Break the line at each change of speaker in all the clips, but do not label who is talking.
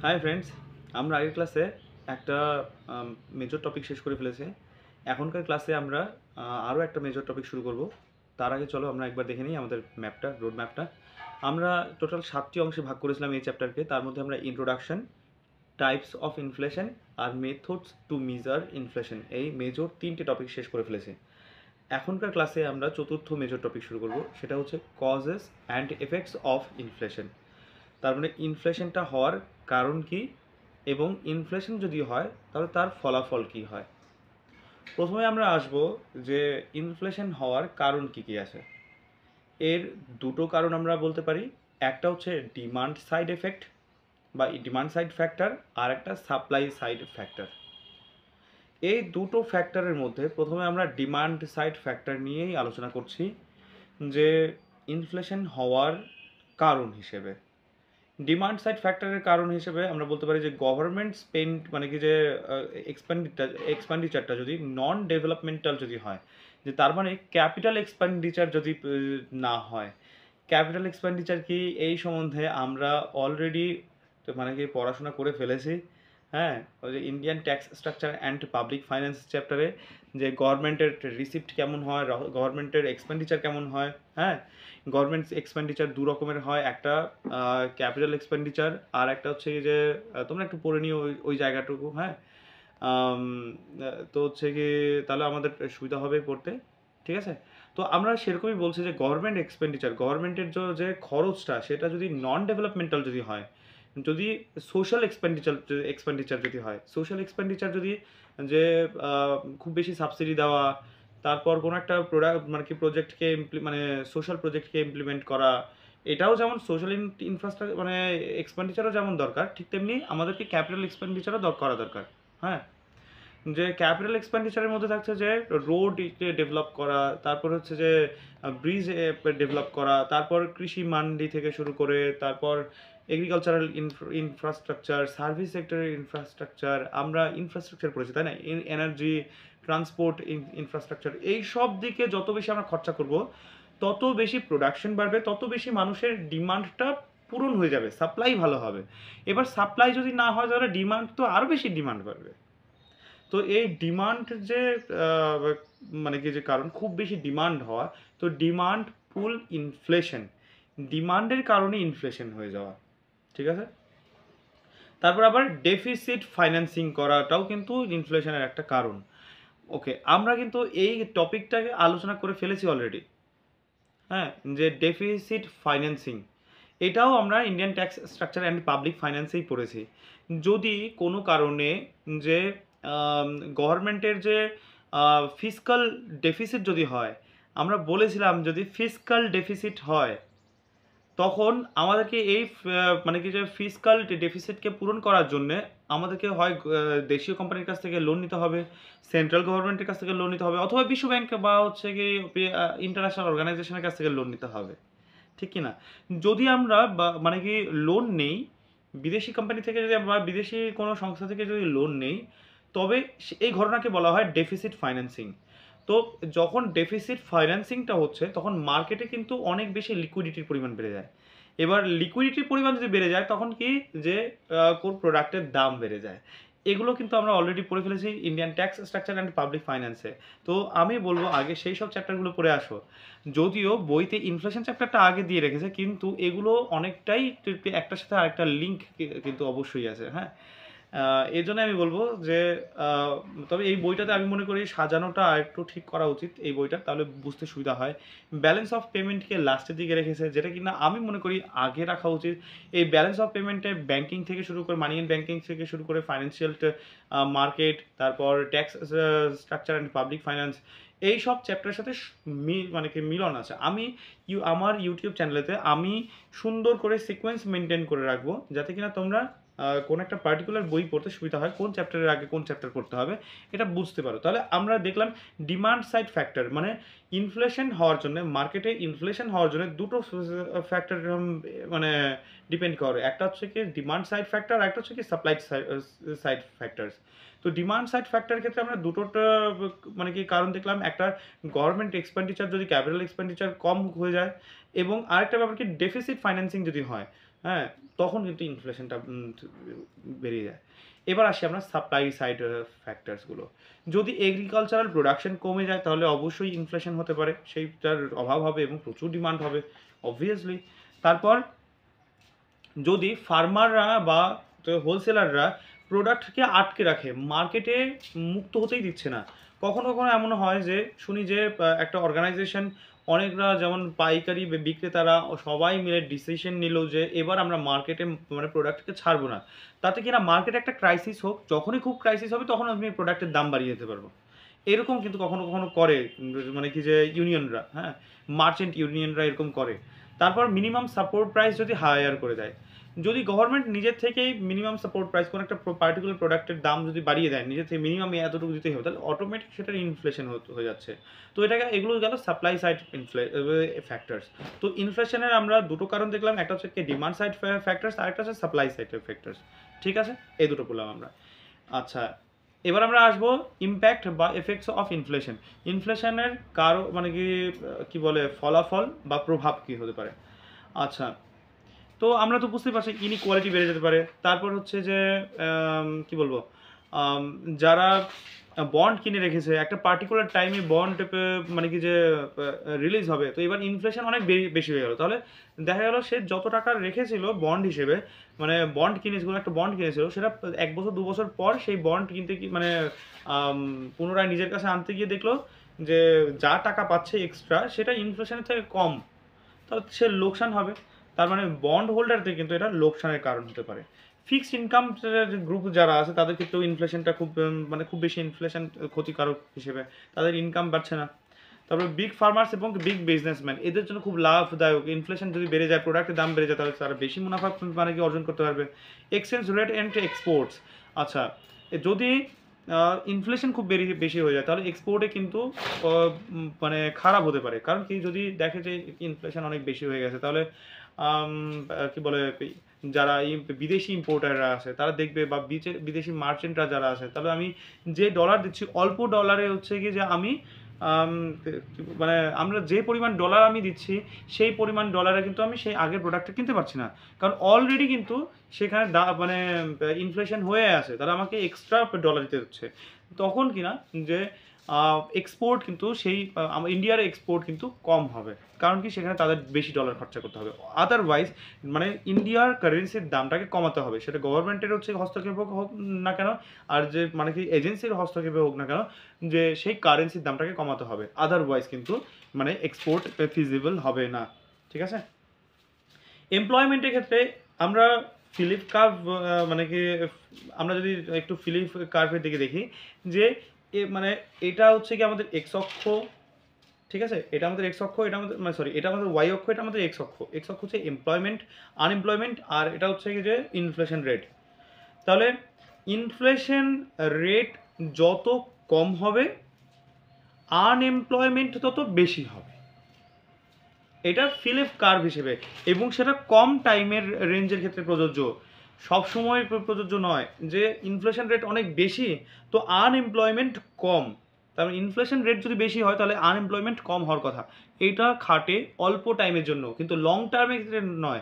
Hi friends, আমরা আগের ক্লাসে একটা মেজর টপিক শেষ করে ফেলেছি। এখনকার ক্লাসে আমরা আরও একটা মেজর টপিক শুরু করব। তার আগে চলো আমরা একবার দেখে নিই আমাদের ম্যাপটা, রোড ম্যাপটা। আমরা টোটাল 7টি অংশে ভাগ করেছিলাম এই চ্যাপ্টারকে। তার মধ্যে আমরা ইন্ট্রোডাকশন, টাইপস অফ ইনফ্লেশন আর মেথডস টু মেজার ইনফ্লেশন, এই মেজর 3টে টপিক শেষ করে ফেলেছি। এখনকার ক্লাসে আমরা চতুর্থ মেজর টপিক শুরু করব, সেটা হচ্ছে causes and effects of inflation. তার মানে ইনফ্লেশনটা হওয়ার কারণ কি এবং ইনফ্লেশন যদি হয় তাহলে তার ফলাফল কি হয়। প্রথমে আমরা আসব যে ইনফ্লেশন হওয়ার কারণ কি কি আছে। এর দুটো কারণ আমরা বলতে পারি। একটা হচ্ছে ডিমান্ড সাইড এফেক্ট বা ডিমান্ড সাইড ফ্যাক্টর, আর একটা সাপ্লাই সাইড ফ্যাক্টর। এই দুটো ফ্যাক্টরের মধ্যে প্রথমে আমরা ডিমান্ড সাইড ফ্যাক্টর নিয়েই আলোচনা করছি, যে ইনফ্লেশন হওয়ার কারণ হিসেবে ডিমান্ড সাইড ফ্যাক্টরের কারণ হিসেবে আমরা বলতে পারি যে গভর্নমেন্ট স্পেন্ড মানে কি যে এক্সপেন্ডিচারটা যদি নন ডেভেলপমেন্টাল যদি হয়, যে তার মানে ক্যাপিটাল এক্সপেন্ডিচার যদি না হয়। ক্যাপিটাল এক্সপেন্ডিচার কি এই সম্বন্ধে আমরা অলরেডি মানে কি পড়াশোনা করে ফেলেছি। হ্যাঁ, ওই যে Indian tax structure and public finance চ্যাপ্টারে যে গভর্নমেন্টের রিসিপ্ট কেমন হয়, গভর্নমেন্টের এক্সপেন্ডিচার কেমন হয়। হ্যাঁ, গভর্নমেন্ট এক্সপেন্ডিচার দু রকমের হয়, একটা ক্যাপিটাল এক্সপেন্ডিচার আর একটা হচ্ছে যে তোমরা একটু পড়ে নিও ওই জায়গাটুকু। হ্যাঁ, আম, তো হচ্ছে কি তাহলে আমাদের সুবিধা হবে পড়তে। ঠিক আছে, তো আমরা সেরকমই বলছি যে গভর্নমেন্ট এক্সপেন্ডিচার, গভর্নমেন্টের যে খরচটা সেটা যদি নন ডেভেলপমেন্টাল যদি হয়, যদি সোশ্যাল এক্সপেন্ডিচার যদি হয়, সোশ্যাল এক্সপেন্ডিচার যদি যে খুব বেশি সাবসিডি দেওয়া, তারপর কোনো একটা প্রোডাক্ট মানে কি প্রজেক্টকে মানে সোশ্যাল প্রজেক্টকে ইমপ্লিমেন্ট করা, এটাও যেমন সোশ্যাল ইনফ্রাস্ট্রাকচার মানে এক্সপেন্ডিচারও যেমন দরকার, ঠিক তেমনি আমাদেরকে ক্যাপিটাল এক্সপেন্ডিচারও করা দরকার। হ্যাঁ, যে ক্যাপিটাল এক্সপেন্ডিচারের মধ্যে থাকছে যে রোড ডেভেলপ করা, তারপর হচ্ছে যে ব্রিজ ডেভেলপ করা, তারপর কৃষি মান্ডি থেকে শুরু করে, তারপর এগ্রিকালচারাল ইনফ্রাস্ট্রাকচার, সার্ভিস সেক্টরের ইনফ্রাস্ট্রাকচার, আমরা ইনফ্রাস্ট্রাকচার পড়েছি তাই না, এনার্জি, ট্রান্সপোর্ট ইনফ্রাস্ট্রাকচার, এই সব দিকে যত বেশি আমরা খরচা করব তত বেশি প্রোডাকশন বাড়বে, তত বেশি মানুষের ডিমান্ডটা পূরণ হয়ে যাবে, সাপ্লাই ভালো হবে। এবার সাপ্লাই যদি না হয় তাহলে ডিমান্ড তো আরও বেশি ডিমান্ড বাড়বে। তো এই ডিমান্ড যে মানে কি যে কারণ খুব বেশি ডিমান্ড হওয়া, তো ডিমান্ড পুল ইনফ্লেশন, ডিমান্ডের কারণে ইনফ্লেশন হয়ে যাওয়া। ঠিক আছে, তারপর আবার ডেফিসিট ফাইন্যান্সিং করাটাও কিন্তু ইনফ্লেশনের একটা কারণ। ওকে, আমরা কিন্তু এই টপিকটাকে আলোচনা করে ফেলেছি অলরেডি। হ্যাঁ, যে ডেফিসিট ফাইন্যান্সিং, এটাও আমরা Indian tax structure and public ফাইন্যান্সেই পড়েছি। যদি কোনো কারণে যে গভর্নমেন্টের যে ফিসকাল ডেফিসিট যদি হয়, আমরা বলেছিলাম যদি ফিসকাল ডেফিসিট হয় তখন আমাদেরকে এই মানে কি যে ফিসকাল ডেফিসিটকে পূরণ করার জন্য আমাদেরকে হয় দেশীয় কোম্পানির কাছ থেকে লোন নিতে হবে, সেন্ট্রাল গভর্নমেন্টের কাছ থেকে লোন নিতে হবে, অথবা বিশ্ব ব্যাংক বা হচ্ছে কি ইন্টারন্যাশনাল অর্গানাইজেশনের কাছ থেকে লোন নিতে হবে। ঠিক কি না? যদি আমরা মানে কি লোন নেই বিদেশি কোম্পানি থেকে, যদি আমরা বিদেশি কোনো সংস্থা থেকে যদি লোন নেই, তবে এই ঘটনাকে বলা হয় ডেফিসিট ফাইন্যান্সিং। তো যখন ডেফিসিট ফাইন্যান্সিংটা হচ্ছে তখন মার্কেটে কিন্তু অনেক বেশি লিকুইডিটির পরিমাণ বেড়ে যায়। এবার লিকুইডিটির পরিমাণ যদি বেড়ে যায় তখন কি যে কোন প্রোডাক্টের দাম বেড়ে যায়। এগুলো কিন্তু আমরা অলরেডি পড়ে ফেলেছি Indian tax structure and public ফাইন্যান্সে। তো আমি বলবো আগে সেই সব চ্যাপ্টারগুলো পড়ে আসো। যদিও বইতে ইনফ্লেশন চ্যাপ্টারটা আগে দিয়ে রেখেছে, কিন্তু এগুলো অনেকটাই একটার সাথে আরেকটা লিঙ্ক কিন্তু অবশ্যই আছে। হ্যাঁ, এই জন্য আমি বলবো যে তবে এই বইটাতে আমি মনে করি সাজানোটা আর একটু ঠিক করা উচিত এই বইটা, তাহলে বুঝতে সুবিধা হয়। ব্যালেন্স অফ পেমেন্টকে লাস্টের দিকে রেখেছে, যেটা কিনা আমি মনে করি আগে রাখা উচিত। এই ব্যালেন্স অফ পেমেন্টে ব্যাংকিং থেকে শুরু করে, মানি অ্যান্ড ব্যাংকিং থেকে শুরু করে ফাইন্যান্সিয়াল মার্কেট, তারপর tax structure and public finance, এই সব চ্যাপ্টারের সাথে মানে কি মিলন আছে। আমি আমার ইউটিউব চ্যানেলেতে আমি সুন্দর করে সিকোয়েন্স মেনটেন করে রাখবো, যাতে কিনা তোমরা কোন একটা পার্টিকুলার বই পড়তে সুবিধা হয়, কোন চ্যাপ্টারের আগে কোন চ্যাপ্টার পড়তে হবে এটা বুঝতে পারো। তাহলে আমরা দেখলাম ডিমান্ড সাইড ফ্যাক্টর মানে ইনফ্লেশন হওয়ার জন্য, মার্কেটে ইনফ্লেশন হওয়ার জন্য দুটো ফ্যাক্টর মানে ডিপেন্ড করে। একটা হচ্ছে কি ডিমান্ড সাইড ফ্যাক্টর, আর একটা হচ্ছে কি সাপ্লাই সাইড ফ্যাক্টরস। তো ডিমান্ড সাইড ফ্যাক্টরের ক্ষেত্রে আমরা দুটোটা মানে কি কারণ দেখলাম, একটা গভর্নমেন্ট এক্সপেন্ডিচার যদি ক্যাপিটাল এক্সপেন্ডিচার কম হয়ে যায়, এবং আরেকটা ব্যাপার কি ডেফিসিট ফাইন্যান্সিং যদি হয়। হ্যাঁ, তখন কিন্তু ইনফ্লেশনটা বেরিয়ে যায়। এবার আসি আমরা সাপ্লাই সাইড ফ্যাক্টরসগুলো। যদি এগ্রিকালচারাল প্রোডাকশন কমে যায় তাহলে অবশ্যই ইনফ্লেশন হতে পারে, সেইটার অভাব হবে এবং প্রচুর ডিমান্ড হবে অবভিয়াসলি। তারপর যদি ফার্মাররা বা হোলসেলাররা প্রোডাক্টকে আটকে রাখে, মার্কেটে মুক্ত হতেই দিচ্ছে না, কখনো কখনো এমন হয় যে শুনি যে একটা অর্গানাইজেশন অনেকরা যেমন পাইকারি বিক্রেতারা সবাই মিলে ডিসিশন নিল যে এবার আমরা মার্কেটে মানে প্রোডাক্টকে ছাড়বো না, তাতে কিনা মার্কেটে একটা ক্রাইসিস হোক, যখনই খুব ক্রাইসিস হবে তখন আমি প্রোডাক্টের দাম বাড়িয়ে দিতে পারবো। এরকম কিন্তু কখনো কখনো করে মানে কি যে ইউনিয়নরা, হ্যাঁ, মার্চেন্ট ইউনিয়নরা এরকম করে। তারপর মিনিমাম সাপোর্ট প্রাইস যদি হায়ার করে দেয়, যদি গভর্নমেন্ট নিজের থেকেই মিনিমাম সাপোর্ট প্রাইস কোনো একটা পার্টিকুলার প্রোডাক্টের দাম যদি বাড়িয়ে দেয়, নিজের থেকে মিনিমাম এতটুকু দিতেই হবে, তাহলে অটোমেটিক সেটার ইনফ্লেশন হয়ে যাচ্ছে। তো এটাকে এগুলো গেল সাপ্লাই সাইড ফ্যাক্টরস। তো ইনফ্লেশনের আমরা দুটো কারণ দেখলাম, একটা হচ্ছে কি ডিমান্ড সাইড ফ্যাক্টরস, আর একটা হচ্ছে সাপ্লাই সাইড ফ্যাক্টরস। ঠিক আছে, এই দুটো বললাম আমরা। আচ্ছা, এবার আমরা আসবো ইম্প্যাক্ট বা এফেক্টস অফ ইনফ্লেশন। ইনফ্লেশনের কারো মানে কি বলে ফলাফল বা প্রভাব কি হতে পারে। আচ্ছা, তো আমরা তো বুঝতে পারছি ইনইকুয়ালিটি বেড়ে যেতে পারে। তারপর হচ্ছে যে কি বলবো, যারা বন্ড কিনে রেখেছে একটা পার্টিকুলার টাইমে বন্ড মানে কি যে রিলিজ হবে, তো এবার ইনফ্লেশন অনেক বেশি হয়ে গেল, তাহলে দেখা গেল সে যত টাকা রেখেছিল বন্ড হিসেবে, মানে বন্ড কিনেছিল, একটা বন্ড কিনেছিল, সেটা 1 বছর 2 বছর পর সেই বন্ড কিনতে কি মানে পুনরায় নিজের কাছে আনতে গিয়ে দেখলো যে যা টাকা পাচ্ছে এক্সট্রা সেটা ইনফ্লেশনের থেকে কম, তাহলে সে লোকসান হবে। তার মানে বন্ড হোল্ডারদের কিন্তু এটা লোকসানের কারণ হতে পারে। ফিক্সড ইনকাম গ্রুপ যারা আছে তাদের ক্ষেত্রেও ইনফ্লেশনটা খুব মানে খুব বেশি ইনফ্লেশন ক্ষতিকারক হিসেবে, তাদের ইনকাম বাড়ছে না। তারপরে বিগ ফার্মার্স এবং বিগ বিজনেসম্যান, এদের জন্য খুব লাভদায়ক। ইনফ্লেশন যদি বেড়ে যায়, প্রোডাক্টের দাম বেড়ে যায়, তাহলে তারা বেশি মুনাফা মানে কি অর্জন করতে পারবে। এক্সচেঞ্জ রেট অ্যান্ড এক্সপোর্টস, আচ্ছা, যদি ইনফ্লেশন খুব বেশি হয়ে যায় তাহলে এক্সপোর্টে কিন্তু মানে খারাপ হতে পারে। কারণ কি, যদি দেখে যে ইনফ্লেশন অনেক বেশি হয়ে গেছে, তাহলে কি বলে যারা বিদেশি ইম্পোর্টাররা আছে তারা দেখবে, বা বিদেশি মার্চেন্টরা যারা আছে, তাহলে আমি যে ডলার দিচ্ছি অল্প ডলারে হচ্ছে কি যে আমি মানে আমরা যে পরিমাণ ডলার আমি দিচ্ছি সেই পরিমাণ ডলারে কিন্তু আমি সেই আগের প্রোডাক্টটা কিনতে পারছি না, কারণ অলরেডি কিন্তু সেখানে মানে ইনফ্লেশন হয়ে আছে, তাহলে আমাকে এক্সট্রা ডলার দিতে হচ্ছে। তখন কিনা যে এক্সপোর্ট কিন্তু সেই ইন্ডিয়ার এক্সপোর্ট কিন্তু কম হবে, কারণ কি সেখানে তাদের বেশি ডলার খরচা করতে হবে। আদারওয়াইজ মানে ইন্ডিয়ার কারেন্সির দামটাকে কমাতে হবে, সেটা গভর্নমেন্টের হচ্ছে হস্তক্ষেপ হোক না কেন, আর যে মানে কি এজেন্সির হস্তক্ষেপে হোক না কেন, যে সেই কারেন্সির দামটাকে কমাতে হবে, আদারওয়াইজ কিন্তু মানে এক্সপোর্ট ফিজিবল হবে না। ঠিক আছে, এমপ্লয়মেন্টের ক্ষেত্রে আমরা ফিলিপ কার্ভ মানে কি আমরা যদি একটু ফিলিপ কার্ভের দিকে দেখি, যে মানে এটা হচ্ছে কি আমাদের এক্স অক্ষ, ঠিক আছে, এটা আমাদের এক্স অক্ষ, এটা আমাদের মানে সরি এটা আমাদের ওয়াই অক্ষ, এটা আমাদের এক্স অক্ষ। এক্স অক্ষ হচ্ছে এমপ্লয়মেন্ট, আনএমপ্লয়মেন্ট, আর এটা হচ্ছে কি যে ইনফ্লেশন রেট। তাহলে ইনফ্লেশন রেট যত কম হবে আনএমপ্লয়মেন্ট তত বেশি হবে, এটা ফিলিপ কার্ভ হিসেবে, এবং সেটা কম টাইমের রেঞ্জের ক্ষেত্রে প্রযোজ্য, সব সময় প্রযোজ্য নয়। যে ইনফ্লেশন রেট অনেক বেশি তো আনএমপ্লয়মেন্ট কম, তারপরে ইনফ্লেশন রেট যদি বেশি হয় তাহলে আনএমপ্লয়মেন্ট কম হওয়ার কথা। এটা খাটে অল্প টাইমের জন্য, কিন্তু লং টার্মের ক্ষেত্রে নয়।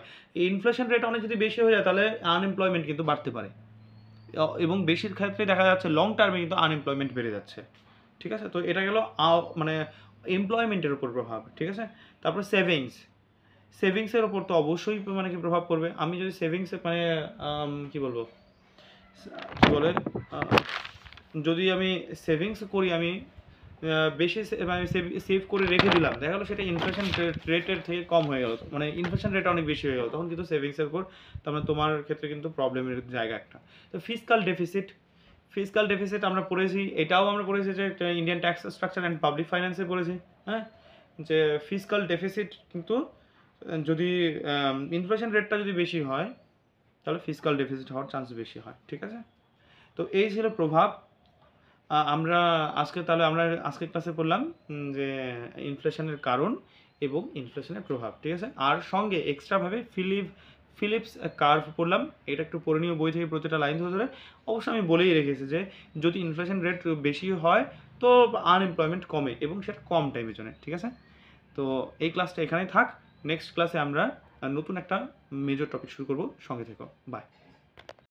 ইনফ্লেশন রেট অনেক যদি বেশি হয়ে যায় তাহলে আনএমপ্লয়মেন্ট কিন্তু বাড়তে পারে, এবং বেশির ক্ষেত্রে দেখা যাচ্ছে লং টার্মে কিন্তু আনএমপ্লয়মেন্ট বেড়ে যাচ্ছে। ঠিক আছে, তো এটা গেল মানে এমপ্লয়মেন্টের উপর প্রভাব। ঠিক আছে, তারপর সেভিংসের ওপর তো অবশ্যই মানে কি প্রভাব পড়বে। আমি যদি সেভিংসে মানে কি বলবো কি বলে যদি আমি সেভিংস করি, আমি বেশি মানে সেভ করে রেখে দিলাম, দেখা গেলো সেটা ইনফ্লেশন রেটের থেকে কম হয়ে গেল, মানে ইনফ্লেশন রেট অনেক বেশি হয়ে গেল, তখন কিন্তু সেভিংসের উপর তার মানে তোমার ক্ষেত্রে কিন্তু প্রবলেমের জায়গা একটা। তো ফিসকাল ডেফিসিট আমরা পড়েছি, এটাও আমরা পড়েছি যে Indian tax structure and public ফাইন্যান্সে পড়েছি, হ্যাঁ, যে ফিসকাল ডেফিসিট কিন্তু যদি ইনফ্লেশন রেটটা যদি বেশি হয় তাহলে ফিসকাল ডেফিসিট হওয়ার চান্স বেশি হয়। ঠিক আছে, তো এই ছিল প্রভাব। আমরা আজকের ক্লাসে পড়লাম যে ইনফ্লেশনের কারণ এবং ইনফ্লেশনের প্রভাব। ঠিক আছে, আর সঙ্গে এক্সট্রাভাবে ফিলিপস কার্ভ পড়লাম, এটা একটু পড়নীয় বই থেকে প্রতিটা লাইন ধরে ধরে। অবশ্য আমি বলেই রেখেছি যে যদি ইনফ্লেশন রেট বেশি হয় তো আনএমপ্লয়মেন্ট কমে, এবং সেটা কম টাইমের জন্য। ঠিক আছে, তো এই ক্লাসটা এখানেই থাক। নেক্সট ক্লাসে আমরা নতুন একটা মেজর টপিক শুরু করব, সঙ্গে থেকো। বাই।